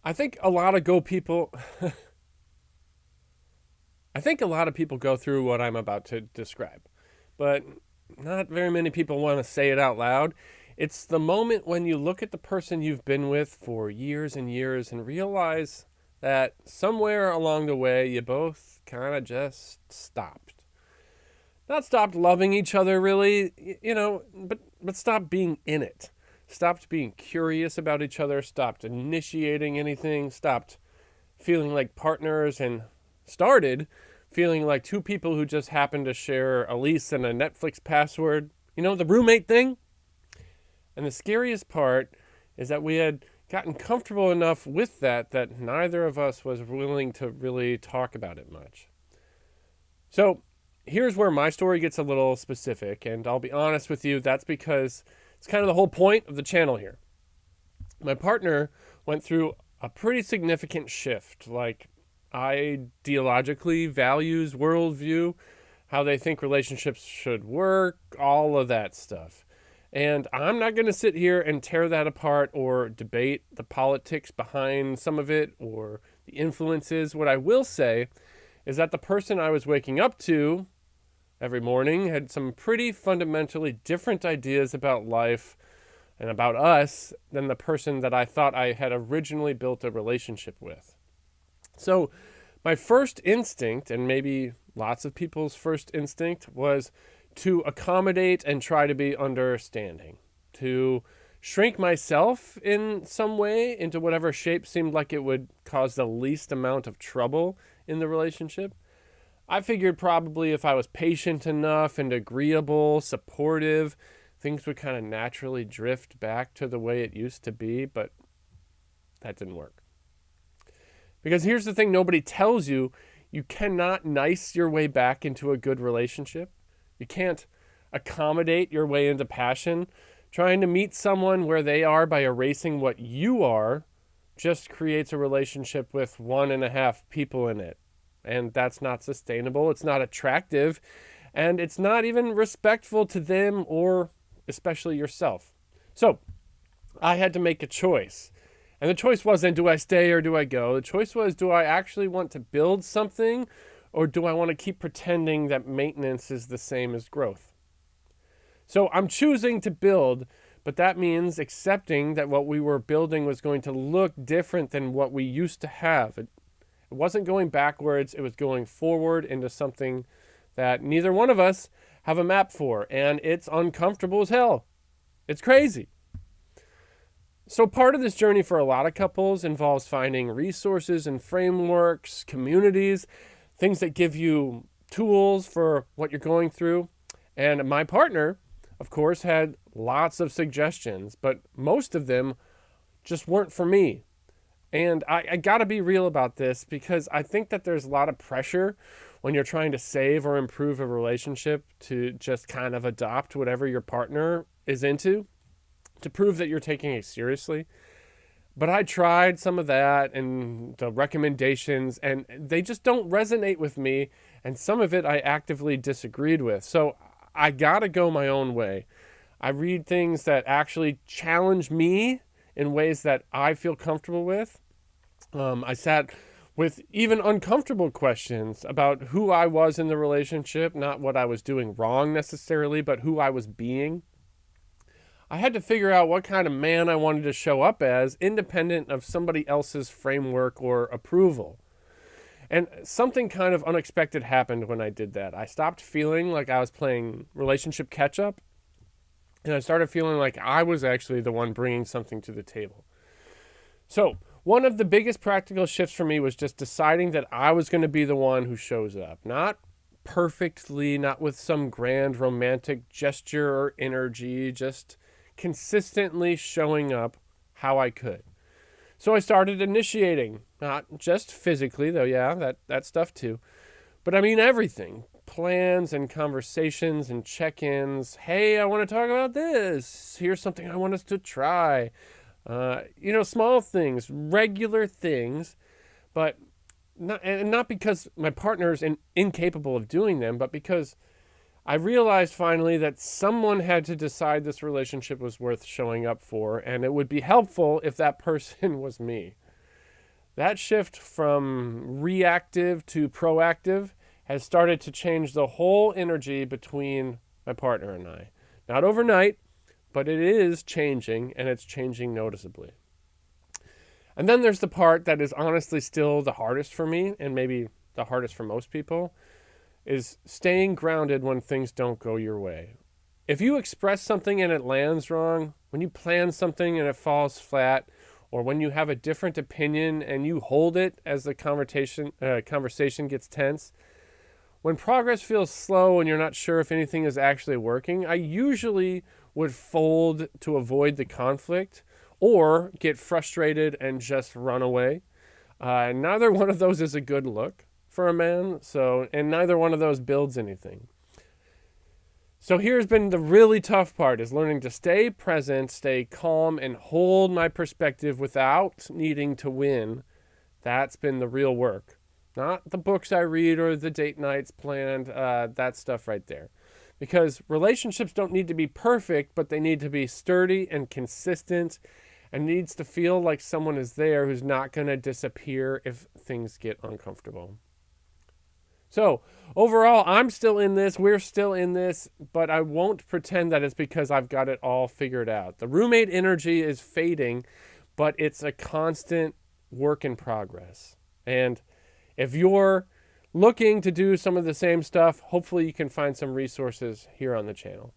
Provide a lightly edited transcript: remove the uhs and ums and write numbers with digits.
I think a lot of go people I think a lot of people go through what I'm about to describe, but not very many people want to say it out loud. It's the moment when you look at the person you've been with for years and years and realize that somewhere along the way you both kind of just stopped. Not stopped loving each other really, but stopped being in it. Stopped being curious about each other, stopped initiating anything, stopped feeling like partners, and started feeling like two people who just happened to share a lease and a Netflix password. The roommate thing? And the scariest part is that we had gotten comfortable enough with that neither of us was willing to really talk about it much. So here's where my story gets a little specific, and I'll be honest with you, that's because it's kind of the whole point of the channel here. My partner went through a pretty significant shift, like ideologically, values, worldview, how they think relationships should work, all of that stuff. And I'm not going to sit here and tear that apart or debate the politics behind some of it or the influences. What I will say is that the person I was waking up to every morning had some pretty fundamentally different ideas about life and about us than the person that I thought I had originally built a relationship with. So my first instinct, and maybe lots of people's first instinct, was to accommodate and try to be understanding, to shrink myself in some way into whatever shape seemed like it would cause the least amount of trouble in the relationship. I figured probably if I was patient enough and agreeable, supportive, things would kind of naturally drift back to the way it used to be, but that didn't work. Because here's the thing nobody tells you: you cannot nice your way back into a good relationship. You can't accommodate your way into passion. Trying to meet someone where they are by erasing what you are just creates a relationship with 1.5 people in it. And that's not sustainable. It's not attractive. And it's not even respectful to them or especially yourself. So I had to make a choice. And the choice wasn't, do I stay or do I go? The choice was, do I actually want to build something, or do I want to keep pretending that maintenance is the same as growth? So I'm choosing to build, but that means accepting that what we were building was going to look different than what we used to have. It wasn't going backwards, it was going forward into something that neither one of us have a map for, and it's uncomfortable as hell. It's crazy. So part of this journey for a lot of couples involves finding resources and frameworks, communities, things that give you tools for what you're going through. And my partner, of course, had lots of suggestions, but most of them just weren't for me. And I got to be real about this, because I think that there's a lot of pressure when you're trying to save or improve a relationship to just kind of adopt whatever your partner is into, to prove that you're taking it seriously. But I tried some of that and the recommendations, and they just don't resonate with me. And some of it I actively disagreed with. So I got to go my own way. I read things that actually challenge me in ways that I feel comfortable with. I sat with even uncomfortable questions about who I was in the relationship, not what I was doing wrong necessarily, but who I was being. I had to figure out what kind of man I wanted to show up as, independent of somebody else's framework or approval. And something kind of unexpected happened when I did that. I stopped feeling like I was playing relationship catch-up, and I started feeling like I was actually the one bringing something to the table. So one of the biggest practical shifts for me was just deciding that I was going to be the one who shows up. Not perfectly, not with some grand romantic gesture or energy, just consistently showing up how I could. So I started initiating, not just physically, though, yeah, that stuff too, but I mean everything. Plans and conversations and check-ins. Hey, I want to talk about this. Here's something I want us to try. Small things, regular things, but not because my partner is incapable of doing them, but because I realized finally that someone had to decide this relationship was worth showing up for, and it would be helpful if that person was me. That shift from reactive to proactive has started to change the whole energy between my partner and I. Not overnight, but it is changing, and it's changing noticeably. And then there's the part that is honestly still the hardest for me, and maybe the hardest for most people, is staying grounded when things don't go your way. If you express something and it lands wrong, when you plan something and it falls flat, or when you have a different opinion and you hold it as the conversation gets tense, when progress feels slow and you're not sure if anything is actually working, I usually would fold to avoid the conflict or get frustrated and just run away. Neither one of those is a good look for a man, and neither one of those builds anything. So here's been the really tough part, is learning to stay present, stay calm, and hold my perspective without needing to win. That's been the real work. Not the books I read or the date nights planned, that stuff right there. Because relationships don't need to be perfect, but they need to be sturdy and consistent, and needs to feel like someone is there who's not going to disappear if things get uncomfortable. So overall, I'm still in this, we're still in this, but I won't pretend that it's because I've got it all figured out. The roommate energy is fading, but it's a constant work in progress. And if you're looking to do some of the same stuff, hopefully you can find some resources here on the channel.